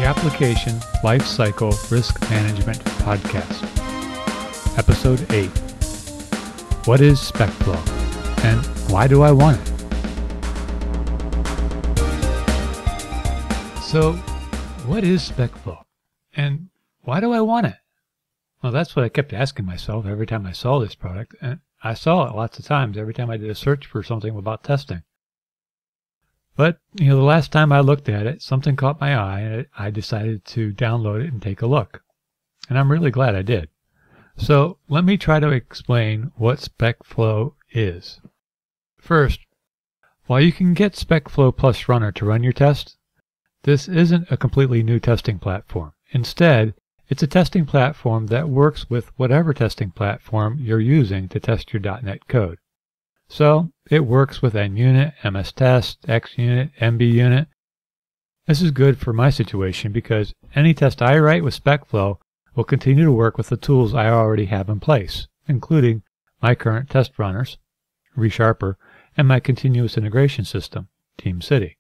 Application Lifecycle Risk Management Podcast. Episode 8. What is SpecFlow and why do I want it? So, what is SpecFlow and why do I want it? Well, that's what I kept asking myself every time I saw this product, and I saw it lots of times every time I did a search for something about testing. But, the last time I looked at it, something caught my eye, and I decided to download it and take a look. And I'm really glad I did. So, let me try to explain what SpecFlow is. First, while you can get SpecFlow Plus Runner to run your test, this isn't a completely new testing platform. Instead, it's a testing platform that works with whatever testing platform you're using to test your .NET code. So, it works with NUnit, MS-Test, XUnit, MBUnit. This is good for my situation because any test I write with SpecFlow will continue to work with the tools I already have in place, including my current test runners, ReSharper, and my continuous integration system, TeamCity.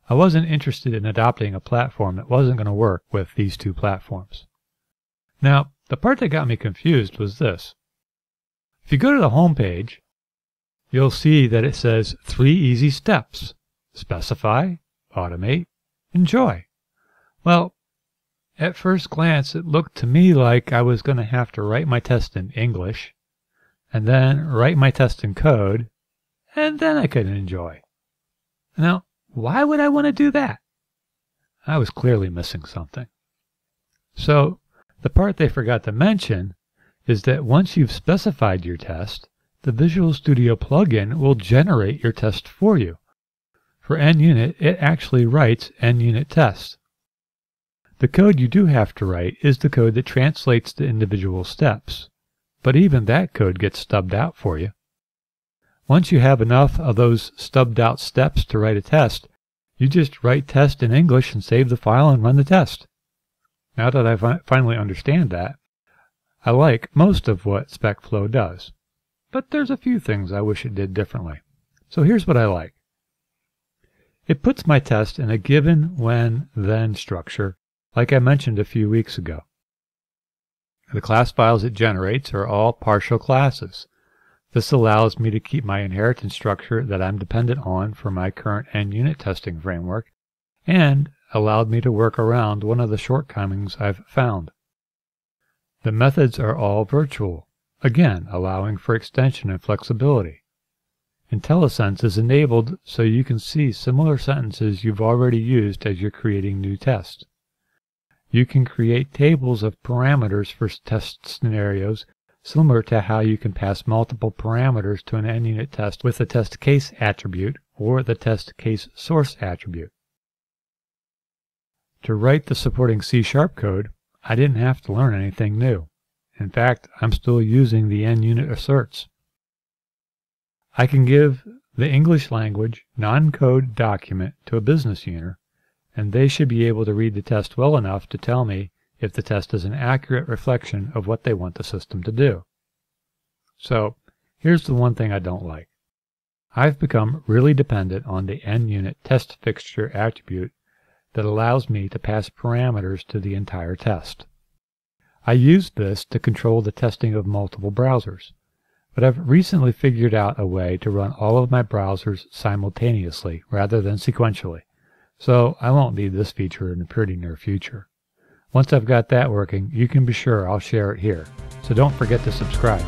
I wasn't interested in adopting a platform that wasn't going to work with these two platforms. Now, the part that got me confused was this. If you go to the home page, you'll see that it says 3 easy steps: specify, automate, enjoy. Well, at first glance, it looked to me like I was going to have to write my test in English, and then write my test in code, and then I could enjoy. Now, why would I want to do that? I was clearly missing something. So, the part they forgot to mention is that once you've specified your test, the Visual Studio plugin will generate your test for you. For NUnit, it actually writes NUnit tests. The code you do have to write is the code that translates the individual steps, but even that code gets stubbed out for you. Once you have enough of those stubbed out steps to write a test, you just write test in English and save the file and run the test. Now that I finally understand that, I like most of what SpecFlow does. But there's a few things I wish it did differently. So here's what I like. It puts my test in a given, when, then structure, like I mentioned a few weeks ago. The class files it generates are all partial classes. This allows me to keep my inheritance structure that I'm dependent on for my current NUnit testing framework, and allowed me to work around one of the shortcomings I've found. The methods are all virtual, again allowing for extension and flexibility. IntelliSense is enabled so you can see similar sentences you've already used as you're creating new tests. You can create tables of parameters for test scenarios similar to how you can pass multiple parameters to an NUnit test with the test case attribute or the test case source attribute. To write the supporting C# code, I didn't have to learn anything new. In fact, I'm still using the NUnit asserts. I can give the English language non-code document to a business user, and they should be able to read the test well enough to tell me if the test is an accurate reflection of what they want the system to do. So, here's the one thing I don't like. I've become really dependent on the NUnit test fixture attribute that allows me to pass parameters to the entire test. I used this to control the testing of multiple browsers, but I've recently figured out a way to run all of my browsers simultaneously rather than sequentially, so I won't need this feature in the pretty near future. Once I've got that working, you can be sure I'll share it here, so don't forget to subscribe.